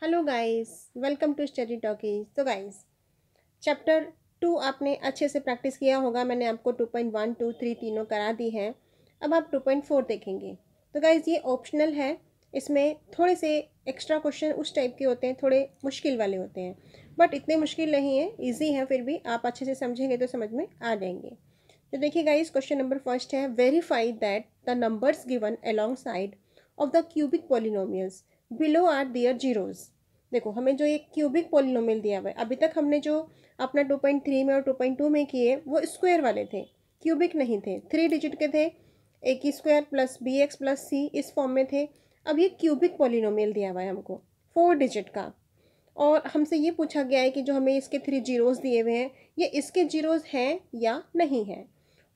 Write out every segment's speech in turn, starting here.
Hello guys, welcome to Study Talkies. तो guys, chapter 2 आपने अच्छे से प्रैक्टिस किया होगा। मैंने आपको 2.1 2 3 तीनों करा दी है। अब आप 2.4 देखेंगे। तो गाइस, ये ऑप्शनल है। इसमें थोड़े से एक्स्ट्रा क्वेश्चन उस टाइप के होते हैं, थोड़े मुश्किल वाले होते हैं, बट इतने मुश्किल नहीं है, ईजी है। फिर भी आप अच्छे से समझेंगे तो समझ में आ जाएंगे। तो देखिए गाइस, क्वेश्चन नंबर फर्स्ट है, verify that the numbers given alongside of the cubic polynomials below are their zeros. देखो, हमें जो एक क्यूबिक पॉलिनोमियल दिया हुआ है, अभी तक हमने जो अपना 2.3 में और 2.2 में किए वो स्क्वायर वाले थे, क्यूबिक नहीं थे, 3 डिजिट के थे। ए की square plus b x plus c इस फॉर्म में थे। अब ये क्यूबिक पॉलिनोमियल दिया हुआ है हमको 4 डिजिट का, और हमसे ये पूछा गया है कि जो हमें इसके 3 जीरोज़ दिए हुए हैं, ये इसके जीरोज़ हैं या नहीं हैं।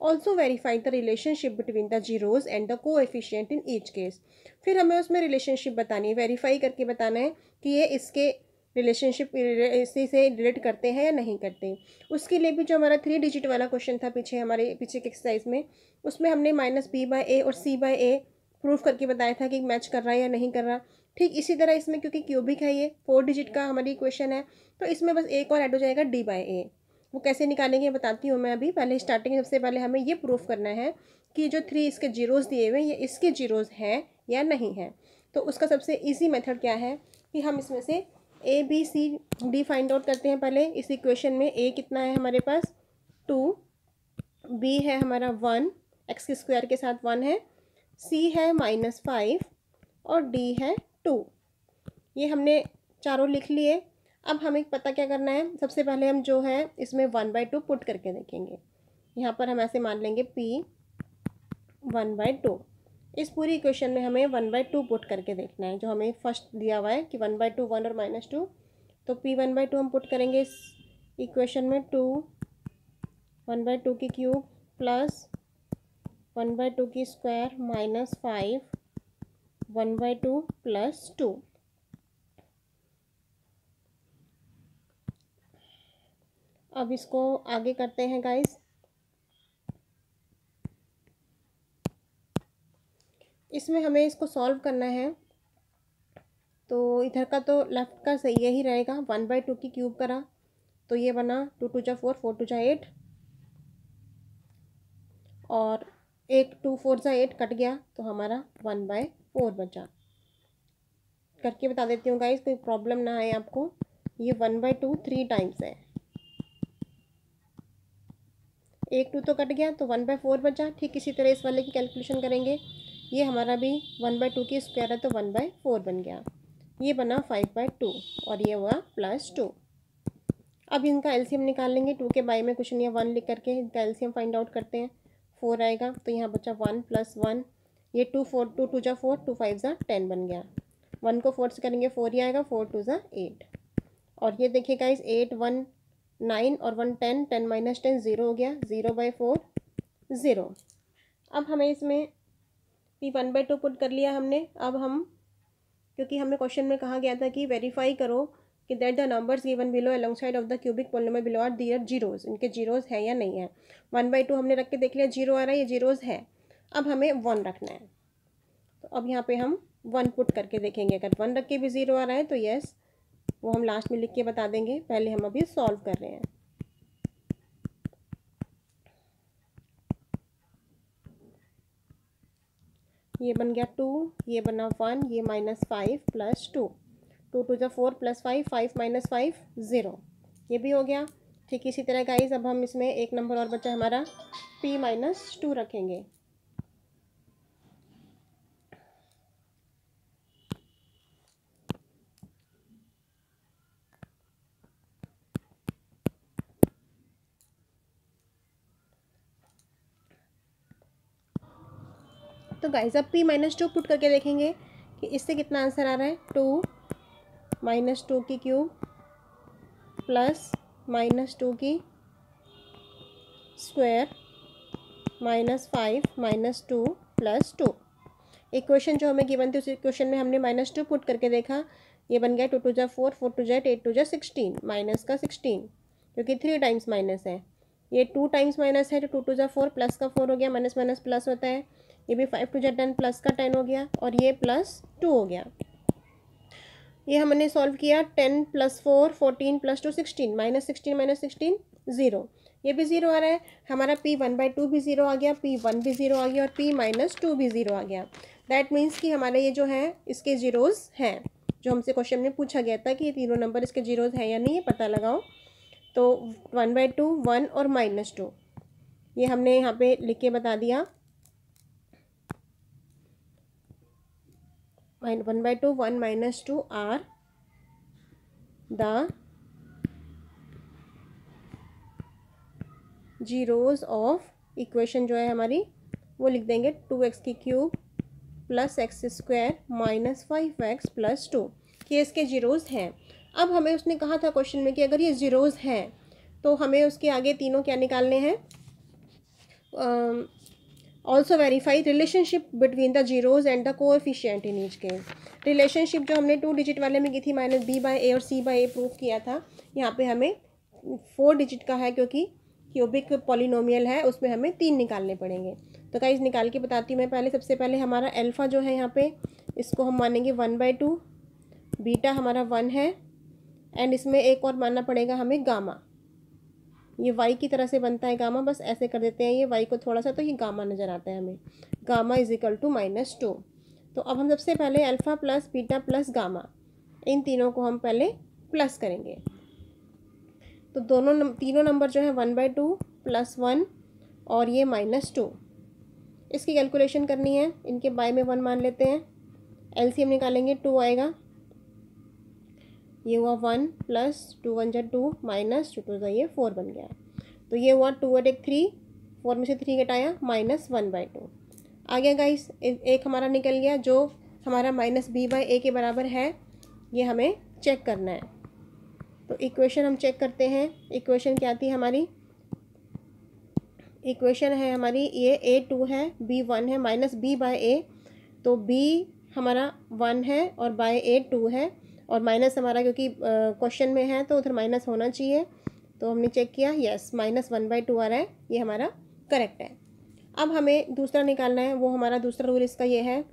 Also verify the relationship between the zeros and the coefficient in each case. फिर हमें उसमें रिलेशनशिप बतानी है, वेरीफाई करके बताना है कि ये इसके रिलेशनशिप इसी से रिलेट करते हैं या नहीं करते। उसके लिए भी जो हमारा 3 डिजिट वाला क्वेश्चन था पीछे, हमारे पीछे के एक्सरसाइज में, उसमें हमने -b/a और c/a प्रूफ करके बताया था कि मैच कर रहा है या नहीं कर रहा। ठीक इसी तरह इसमें, क्योंकि क्यूबिक है, ये 4 डिजिट का हमारी इक्वेशन है, तो इसमें बस एक और ऐड हो जाएगा d/a। वो कैसे निकालेंगे बताती हूँ मैं अभी। पहले स्टार्टिंग में सबसे पहले हमें ये प्रूफ करना है कि जो 3 इसके जीरोज़ दिए हुए हैं ये इसके जीरोज़ हैं या नहीं है। तो उसका सबसे ईजी मेथड क्या है कि हम इसमें से a b c d find out करते हैं। पहले इस इक्वेशन में ए कितना है हमारे पास 2, बी है हमारा 1, एक्स के स्क्वायर के साथ 1 है, सी है -5 और डी है 2। ये हमने चारों लिख लिए। अब हमें पता क्या करना है, सबसे पहले हम जो है इसमें 1/2 पुट करके देखेंगे। यहाँ पर हम ऐसे मान लेंगे p 1/2। इस पूरी इक्वेशन में हमें 1/2 पुट करके देखना है, जो हमें फर्स्ट दिया हुआ है कि 1/2 1 और -2। तो p 1/2 हम पुट करेंगे इस इक्वेशन में, 2 1/2 की क्यूब प्लस 1/2 की स्क्वायर -5 1/2 प्लस 2। अब इसको आगे करते हैं गाइस। इसमें हमें इसको सॉल्व करना है, तो इधर का तो लेफ्ट का सही यही रहेगा। 1/2 की क्यूब करा तो ये बना 2 2 जा 4 4 2 जा 8, और 1 2 4 जा 8 कट गया तो हमारा 1/4 बचा। करके बता देती हूँ गाइस, कोई प्रॉब्लम ना आए आपको। ये 1/2 3 टाइम्स है, 1 2 तो कट गया तो 1/4 बचा। ठीक इसी तरह इस वाले की कैलकुलेशन करेंगे। ये हमारा भी 1/2 की स्क्वायर है तो 1/4 बन गया। ये बना 5/2 और ये हुआ +2। अब इनका एलसीएम निकाल लेंगे। 2 के बाई में कुछ नहीं है, 1 लिख करके इनका एलसीएम फाइंड आउट करते हैं। 4 आएगा तो यहाँ बचा 1 + 1। ये 2 4 2 2 जा 4 2 5 जा 10 बन गया। 1 को 4 से करेंगे 4 ही आएगा, 4 2 जा 8। और ये देखिए गाइस, 8 1 9 और 1 10, 10 - 10 0 हो गया, 0/4 0। अब हमें इसमें p 1/2 पुट कर लिया हमने। अब हम, क्योंकि हमें क्वेश्चन में कहा गया था कि वेरीफाई करो कि that the numbers given below alongside of the cubic polynomial below are their zeros, इनके जीरोज है या नहीं है। 1/2 हमने रख के देख लिया, 0 आ रहा है, ये जीरोज है। अब हमें 1 रखना है, तो अब यहाँ पे हम 1 पुट करके देखेंगे। अगर 1 रख के भी 0 आ रहा है तो यस, वो हम लास्ट में लिख के बता देंगे। पहले हम अभी सॉल्व कर रहे हैं। ये बन गया 2, ये बना 1, ये -5 + 2, 2 2 जा 4 + 5 5 - 5 0, ये भी हो गया। ठीक इसी तरह गाइस, अब हम इसमें एक नंबर और बचा हमारा, p -2 रखेंगे। तो गाइस, अब p -2 पुट करके देखेंगे कि इससे कितना आंसर आ रहा है। 2 -2 की क्यूब प्लस -2 की स्क्वायर -5 -2 + 2। इक्वेशन जो हमें गिवन थी उस इक्वेशन में हमने -2 पुट करके देखा। ये बन गया 2 2 जा 4 4 2 जा 8 2 जा 16, माइनस का 16, क्योंकि 3 टाइम्स माइनस है। ये 2 टाइम्स माइनस है तो 2 2 जा 4 प्लस का 4 हो गया, माइनस माइनस प्लस होता है। ये भी 5 2 जा 10 प्लस का 10 हो गया, और ये +2 हो गया। ये हमने सॉल्व किया 10 + 4 14 + 2 16 -16 0। ये भी ज़ीरो आ रहा है, हमारा P1/2 भी ज़ीरो आ गया, P1 भी ज़ीरो आ गया और P-2 भी ज़ीरो आ गया। दैट मीन्स कि हमारे ये जो है इसके ज़ीरोज़ हैं, जो हमसे क्वेश्चन में पूछा गया था कि ये तीनों नंबर इसके ज़ीरोज़ हैं या नहीं, ये पता लगाओ। तो 1/2 1 और -2 ये हमने यहाँ पे लिख के बता दिया। 1/2 1 -2 are the zeros of equation जो है हमारी, वो लिख देंगे 2x³ + x² - 5x + 2, ये इसके जीरोज़ हैं। अब हमें उसने कहा था क्वेश्चन में कि अगर ये जीरोज़ हैं तो हमें उसके आगे तीनों क्या निकालने हैं, also verify relationship between the zeros and the coefficient in each case. Relationship जो हमने 2 डिजिट वाले में की थी -b/a और c/a प्रूव किया था, यहाँ पे हमें 4 डिजिट का है क्योंकि क्यूबिक पॉलिनोमियल है, उसमें हमें 3 निकालने पड़ेंगे। तो गाइस निकाल के बताती हूँ मैं पहले। सबसे पहले हमारा अल्फ़ा जो है यहाँ पे, इसको हम मानेंगे 1/2, बीटा हमारा 1 है, एंड इसमें एक और मानना पड़ेगा हमें गामा। ये y की तरह से बनता है गामा, बस ऐसे कर देते हैं ये y को थोड़ा सा, तो ये गामा नज़र आता है हमें। गामा = -2। तो अब हम सबसे पहले alpha plus beta plus gamma, इन तीनों को हम पहले प्लस करेंगे। तो तीनों नंबर जो है 1/2 + 1 और ये -2, इसकी कैलकुलेशन करनी है। इनके बाय में 1 मान लेते हैं, एलसीएम निकालेंगे 2 आएगा। ये हुआ 1 + 2 × 1 = 2 -2 2 ये 4 बन गया। तो ये हुआ 2 × 1 3, 4 में से 3 घटाया -1/2 आ गया गाइस। एक हमारा निकल गया जो हमारा -b/a के बराबर है, ये हमें चेक करना है। तो इक्वेशन हम चेक करते हैं। इक्वेशन क्या थी हमारी, इक्वेशन है हमारी ये a2 है, b1 है, -b/a, तो b हमारा 1 है और बाय a 2 है, और माइनस हमारा क्योंकि क्वेश्चन में है तो उधर माइनस होना चाहिए, तो हमने चेक किया, यस -1/2 आ रहा है, ये हमारा करेक्ट है। अब हमें दूसरा निकालना है, वो हमारा दूसरा रूल इसका ये है,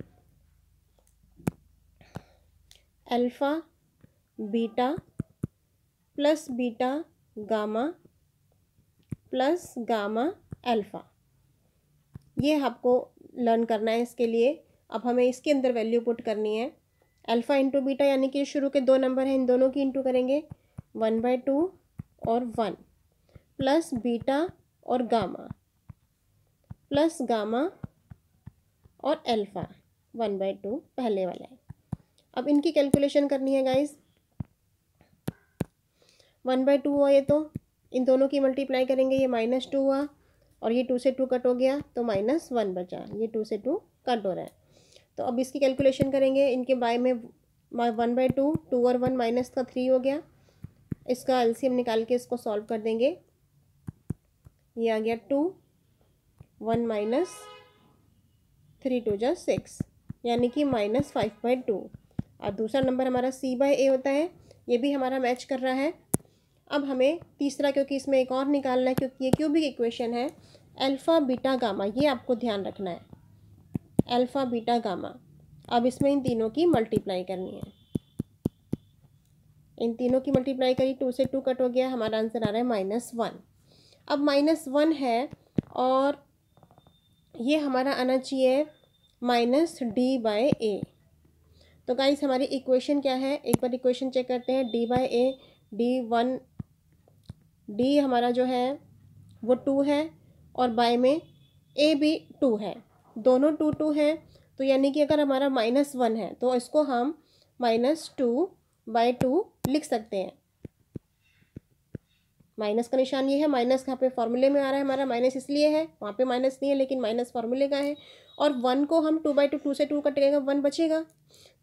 alpha beta plus beta gamma plus gamma alpha, ये आपको लर्न करना है। इसके लिए अब हमें इसके अंदर वैल्यू पुट करनी है। अल्फ़ा इंटू बीटा यानी कि शुरू के 2 नंबर हैं, इन दोनों की इंटू करेंगे, 1/2 और 1 प्लस बीटा और गामा प्लस गामा और अल्फ़ा 1/2 पहले वाला है। अब इनकी कैलकुलेशन करनी है गाइस। 1/2 हुआ ये, तो इन दोनों की मल्टीप्लाई करेंगे, ये -2 हुआ और ये 2 से 2 कट हो गया तो -1 बचा, ये 2 से 2 कट हो रहा है। तो अब इसकी कैलकुलेशन करेंगे। इनके बाय में 1/2, 2 और 1 माइनस का 3 हो गया, इसका एलसीएम निकाल के इसको सॉल्व कर देंगे। ये आ गया 2, 1 माइनस 3 2 जा 6, यानी कि -5/2। और दूसरा नंबर हमारा c/a होता है, ये भी हमारा मैच कर रहा है। अब हमें तीसरा, क्योंकि इसमें एक और निकालना है, क्योंकि ये क्यूबिक इक्वेशन है, अल्फ़ा बीटा गामा, ये आपको ध्यान रखना है, अल्फ़ा बीटा गामा। अब इसमें इन तीनों की मल्टीप्लाई करनी है, इन तीनों की मल्टीप्लाई करी, 2 से 2 कट हो गया, हमारा आंसर आ रहा है -1। अब -1 है और ये हमारा आना चाहिए -d/a। तो गाइस हमारी इक्वेशन क्या है, एक बार इक्वेशन चेक करते हैं। d/a, d हमारा जो है वो 2 है और बाय में a भी 2 है, दोनों 2 2 हैं, तो यानी कि अगर हमारा -1 है तो इसको हम -2/2 लिख सकते हैं। माइनस का निशान ये है, माइनस यहाँ पे फॉर्मूले में आ रहा है हमारा, माइनस इसलिए है, वहाँ पे माइनस नहीं है लेकिन माइनस फॉर्मूले का है। और 1 को हम 2/2, 2 से 2 कटेगा, 1 बचेगा,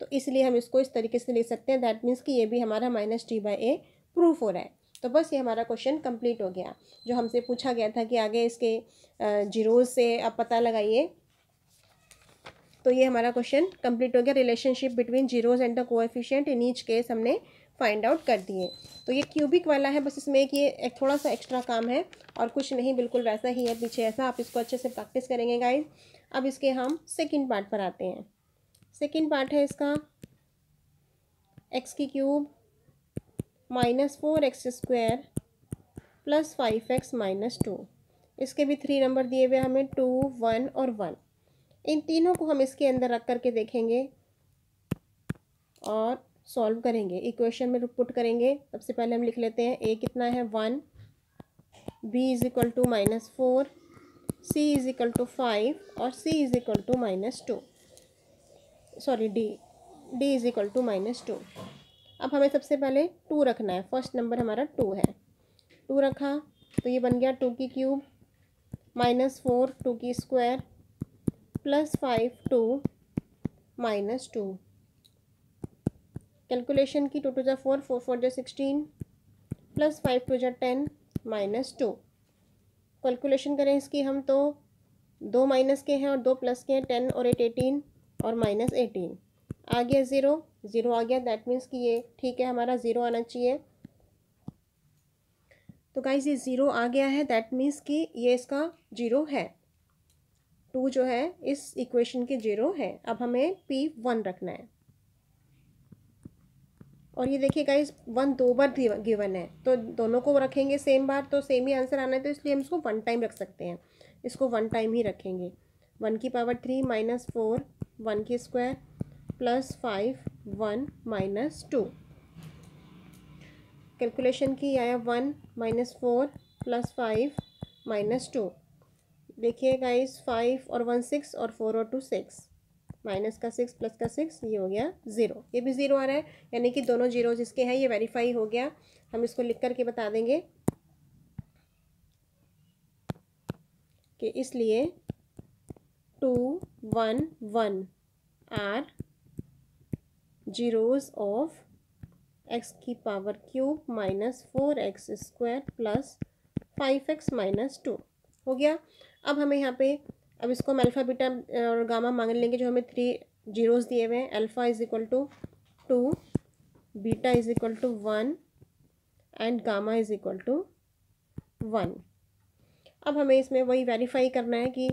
तो इसलिए हम इसको इस तरीके से लिख सकते हैं। दैट मीन्स कि ये भी हमारा -d/a प्रूफ हो रहा है। तो बस ये हमारा क्वेश्चन कंप्लीट हो गया, जो हमसे पूछा गया था कि आगे इसके जीरोज़ से आप पता लगाइए। तो ये हमारा क्वेश्चन कंप्लीट हो गया। Relationship between zeros and the coefficient in each case हमने फाइंड आउट कर दिए। तो ये क्यूबिक वाला है, बस इसमें एक थोड़ा सा एक्स्ट्रा काम है और कुछ नहीं, बिल्कुल वैसा ही है पीछे ऐसा। आप इसको अच्छे से प्रैक्टिस करेंगे गाइस। अब इसके हम सेकंड पार्ट पर आते हैं। सेकंड पार्ट है इसका एक्स की cube minus 4x² plus 5x-2। इसके भी 3 नंबर दिए हुए हमें 2, 1 और 1। इन तीनों को हम इसके अंदर रख करके देखेंगे और सॉल्व करेंगे, इक्वेशन में पुट करेंगे। सबसे पहले हम लिख लेते हैं a कितना है 1, b is equal to -4, c is equal to 5 और c is equal to -2, sorry d is equal to -2। अब हमें सबसे पहले 2 रखना है, फर्स्ट नंबर हमारा 2 है। 2 रखा तो ये बन गया 2 की क्यूब -4 2 की स्क्वायर प्लस 5 2 -2। कैलकुलेशन की 2 2 जा 4 4 4 जा 16 प्लस 5 2 जा 10 -2। कैलकुलेशन करें इसकी हम तो 2 माइनस के हैं और 2 प्लस के हैं, 10 और 8 18 और -18 आ गया 0 0 आ गया। दैट मीन्स कि ये ठीक है, हमारा 0 आना चाहिए। तो गाइज ये 0 आ गया है, दैट मीन्स कि ये इसका 0 है। 2 जो है इस इक्वेशन के 0 है। अब हमें P1 रखना है और ये देखिए गाइज 1 2 बार गिवन है तो दोनों को रखेंगे सेम बार तो सेम ही आंसर आना है, तो इसलिए हम इसको 1 टाइम रख सकते हैं। इसको 1 टाइम ही रखेंगे। 1 की पावर 3 -4 1 की स्क्वायर प्लस 5 1 -2। कैलकुलेशन की आया 1 -4 प्लस 5 -2। देखिए गाइस 5 और 1 6 और 4 और 2 6, माइनस का 6 प्लस का 6, ये हो गया 0। ये भी 0 आ रहा है, यानी कि दोनों जीरो जिसके हैं ये वेरीफाई हो गया। हम इसको लिख करके बता देंगे कि इसलिए 2 1 1 आर जीरोज ऑफ x की power cube -4x² plus 5x-2 हो गया। अब हमें यहाँ पे अब इसको हम अल्फ़ा बीटा और गामा मांग लेंगे जो हमें 3 जीरोज़ दिए हुए हैं। Alpha is equal to 2, beta is equal to 1 and gamma is equal to 1। अब हमें इसमें वही वेरीफाई करना है कि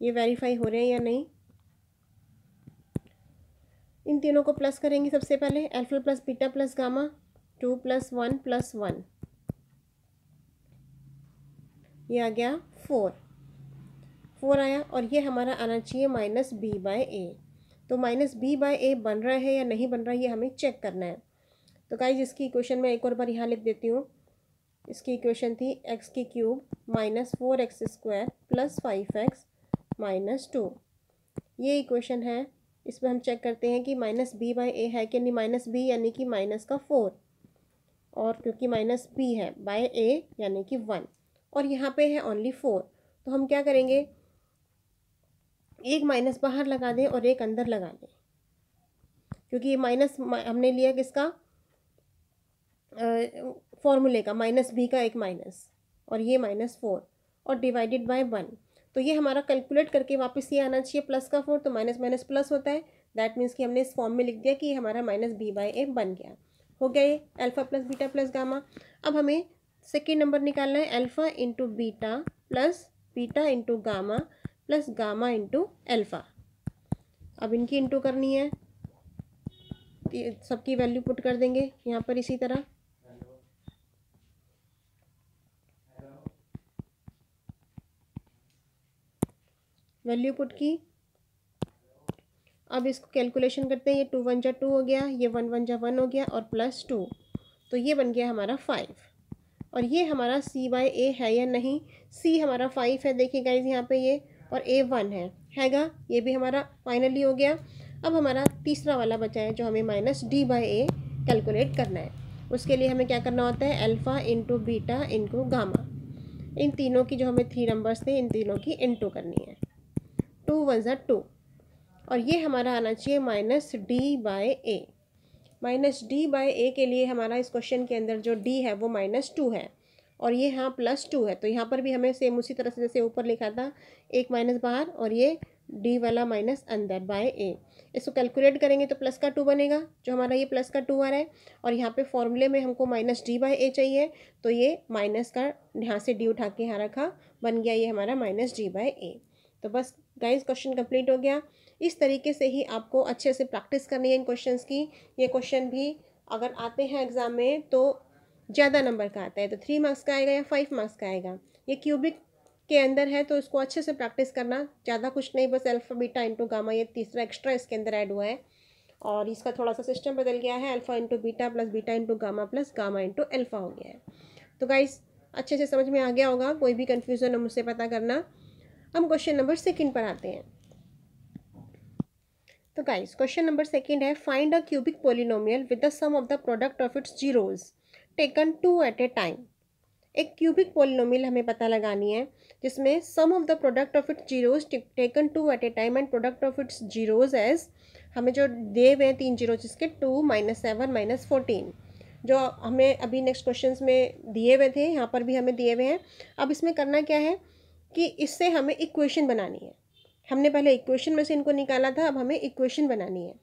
ये वेरीफाई हो रहे हैं या नहीं। इन तीनों को प्लस करेंगे। सबसे पहले alpha plus beta plus gamma 2 + 1 + 1, ये आ गया 4 आया और ये हमारा आना चाहिए -b/a। तो -b/a बन रहा है या नहीं बन रहा है ये हमें चेक करना है। तो गाइस इसकी इक्वेशन मैं एक और बार यहाँ लिख देती हूँ। इसकी इक्वेशन थी x की क्यूब -4x² प्लस 5x-2। ये इक्वेशन है। इसमें हम चेक करते हैं कि -b/a है कि नहीं। -b यानी कि -4 और क्योंकि -b है बाय a यानी कि 1 और यहाँ पे है ओनली 4। तो हम क्या करेंगे, एक माइनस बाहर लगा दें और एक अंदर लगा दें, क्योंकि ये माइनस हमने लिया किसका, फॉर्मूले का, -b का एक माइनस और ये -4 और डिवाइडेड बाय 1। तो ये हमारा कैलकुलेट करके वापस ये आना चाहिए प्लस का 4, तो माइनस माइनस प्लस होता है। दैट मीन्स कि हमने इस फॉर्म में लिख दिया कि ये हमारा -b/a बन गया। हो गया ये alpha plus beta plus gamma. अब हमें सेकेंड नंबर निकालना है, alpha into beta plus beta into gamma plus gamma into alpha. अब इनकी इंटू करनी है, सबकी वैल्यू पुट कर देंगे यहाँ पर इसी तरह। वैल्यू पुट की। अब इसको कैलकुलेशन करते हैं। ये 2 1 जा 2 हो गया, ये 1 1 जा 1 हो गया और प्लस 2, तो ये बन गया हमारा 5। और ये हमारा c/a है या नहीं। c हमारा 5 है, देखिए गाइज यहाँ पे ये, और a 1 हैगा, ये भी हमारा फाइनली हो गया। अब हमारा तीसरा वाला बचा है जो हमें -d/a कैलकुलेट करना है। उसके लिए हमें क्या करना होता है, alpha into beta into gamma, इन तीनों की जो हमें 3 नंबर्स थे इन तीनों की इंटू करनी है। 2 1 जा 2 और ये हमारा आना चाहिए -d/a। -d/a के लिए हमारा इस क्वेश्चन के अंदर जो d है वो -2 है और ये यहाँ +2 है, तो यहाँ पर भी हमें सेम उसी तरह से जैसे ऊपर लिखा था, एक माइनस बाहर और ये d वाला माइनस अंदर बाय a। इसको कैलकुलेट करेंगे तो प्लस का 2 बनेगा, जो हमारा ये प्लस का 2 आ रहा है और यहाँ पे फॉर्मूले में हमको -d/a चाहिए, तो ये माइनस का यहाँ से d उठा के यहाँ रखा, बन गया ये हमारा -d/a। तो बस गाइस क्वेश्चन कंप्लीट हो गया। इस तरीके से ही आपको अच्छे से प्रैक्टिस करनी है इन क्वेश्चंस की। ये क्वेश्चन भी अगर आते हैं एग्ज़ाम में तो ज़्यादा नंबर का आता है, तो 3 मार्क्स का आएगा या 5 मार्क्स का आएगा। ये क्यूबिक के अंदर है तो इसको अच्छे से प्रैक्टिस करना, ज़्यादा कुछ नहीं, बस अल्फ़ा बीटा इंटू गामा, ये तीसरा एक्स्ट्रा इसके अंदर ऐड हुआ है। और इसका थोड़ा सा सिस्टम बदल गया है, alpha into beta plus beta into gamma plus gamma into alpha हो गया है। तो गाइस अच्छे से समझ में आ गया होगा, कोई भी कन्फ्यूज़न है मुझसे पता करना। हम क्वेश्चन नंबर 2 पर आते हैं। तो गाइस क्वेश्चन नंबर 2 है, find a cubic polynomial with the sum of the product of its zeros taken 2 at a time. एक क्यूबिक पोलिनोमियल हमें पता लगानी है जिसमें sum of the product of its zeros taken 2 at a time and product of its zeros as, हमें जो दिए हुए हैं 3 जीरो जिसके 2 -7 -14, जो हमें अभी नेक्स्ट क्वेश्चंस में दिए हुए थे, यहाँ पर भी हमें दिए हुए हैं। अब इसमें करना क्या है कि इससे हमें इक्वेशन बनानी है। हमने पहले इक्वेशन में से इनको निकाला था, अब हमें इक्वेशन बनानी है।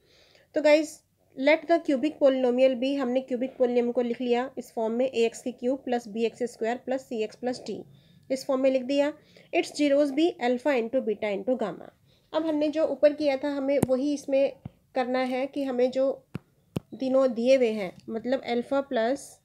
तो guys let the cubic polynomial be, हमने क्यूबिक पोलिनोमियल को लिख लिया इस फॉर्म में, ए एक्स की cube plus b x square plus c x plus d, इस फॉर्म में लिख दिया। Its zeros be alpha into beta into gamma. अब हमने जो ऊपर किया था हमें वही इसमें करना है कि हमें जो तीनों दिए हुए हैं, मतलब alpha plus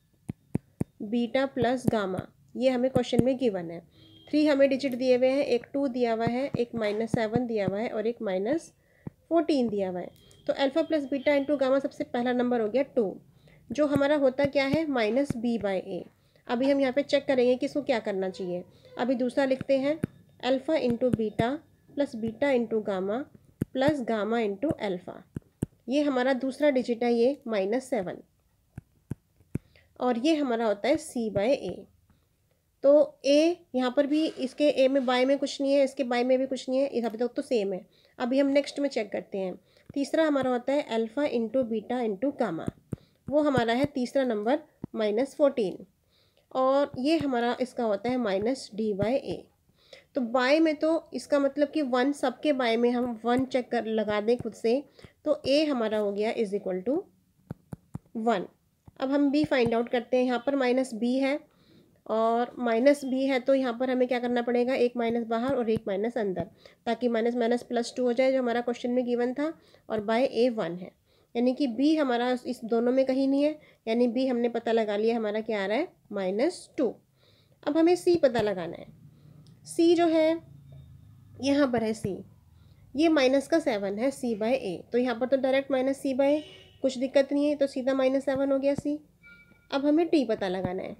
beta plus gamma, ये हमें क्वेश्चन में गिवन है। 3 हमें डिजिट दिए हुए हैं, एक 2 दिया हुआ है, एक -7 दिया हुआ है और एक -14 दिया हुआ है। तो alpha plus beta into gamma सबसे पहला नंबर हो गया 2, जो हमारा होता क्या है -b/a। अभी हम यहाँ पे चेक करेंगे कि इसको क्या करना चाहिए। अभी दूसरा लिखते हैं, alpha into beta plus beta into gamma plus gamma into alpha. ये हमारा दूसरा डिजिट है, ये -7, और ये हमारा होता है c/a। तो a यहाँ पर भी, इसके a में बाय में कुछ नहीं है, इसके बाय में भी कुछ नहीं है, इस अभी तक तो सेम है। अभी हम नेक्स्ट में चेक करते हैं। तीसरा हमारा होता है alpha into beta into gamma, वो हमारा है तीसरा नंबर -14, और ये हमारा इसका होता है -d/a। तो बाय में तो इसका मतलब कि 1, सबके बाय में हम 1 चेक कर लगा दें खुद से, तो a हमारा हो गया = 1। अब हम b फाइंड आउट करते हैं। यहाँ पर -b है और -b है, तो यहाँ पर हमें क्या करना पड़ेगा, एक माइनस बाहर और एक माइनस अंदर, ताकि -+2 हो जाए जो हमारा क्वेश्चन में गिवन था, और बाय a 1 है, यानी कि b हमारा इस दोनों में कहीं नहीं है, यानी b हमने पता लगा लिया, हमारा क्या आ रहा है -2। अब हमें c पता लगाना है। c जो है यहाँ पर है c, ये -7 है c/a, तो यहाँ पर तो डायरेक्ट -c/a, कुछ दिक्कत नहीं है, तो सीधा -7 हो गया c। अब हमें d पता लगाना है।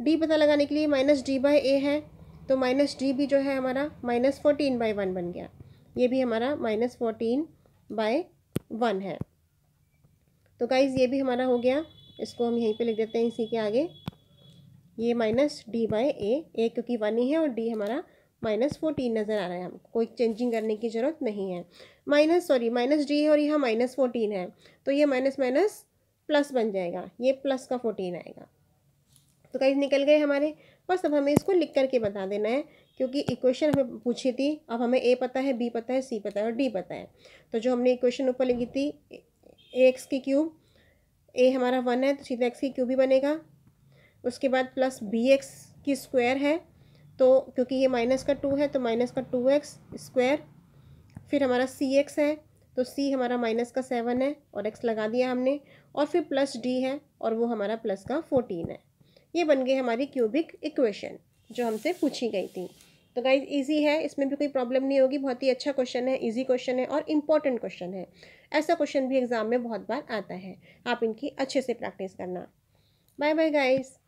d पता लगाने के लिए -d/a है, तो -d भी जो है हमारा -14/1 बन गया, ये भी हमारा -14/1 है। तो गाइज़ ये भी हमारा हो गया, इसको हम यहीं पे लिख देते हैं इसी के आगे, ये -d/a, क्योंकि 1 ही है और d हमारा -14 नज़र आ रहा है, हमको कोई चेंजिंग करने की ज़रूरत नहीं है। -d है और यहाँ -14 है, तो ये माइनस माइनस प्लस बन जाएगा, ये प्लस का 14 आएगा। तो गाइस निकल गए हमारे। बस अब हमें इसको लिख करके बता देना है, क्योंकि इक्वेशन हमें पूछी थी। अब हमें a पता है, b पता है, c पता है और d पता है। तो जो हमने इक्वेशन ऊपर लिखी थी, ax की क्यूब, a हमारा 1 है तो सीधा x की क्यूब ही बनेगा। उसके बाद प्लस bx की स्क्वायर है, तो क्योंकि ये माइनस का 2 है तो माइनस का 2x स्क्वायर। फिर हमारा cx है, तो c हमारा माइनस का 7 है और x लगा दिया हमने, और फिर प्लस d है और वो हमारा प्लस का 14 है। ये बन गई हमारी क्यूबिक इक्वेशन जो हमसे पूछी गई थी। तो गाइज इजी है, इसमें भी कोई प्रॉब्लम नहीं होगी, बहुत ही अच्छा क्वेश्चन है, इजी क्वेश्चन है और इम्पॉर्टेंट क्वेश्चन है। ऐसा क्वेश्चन भी एग्जाम में बहुत बार आता है, आप इनकी अच्छे से प्रैक्टिस करना। Bye bye guys.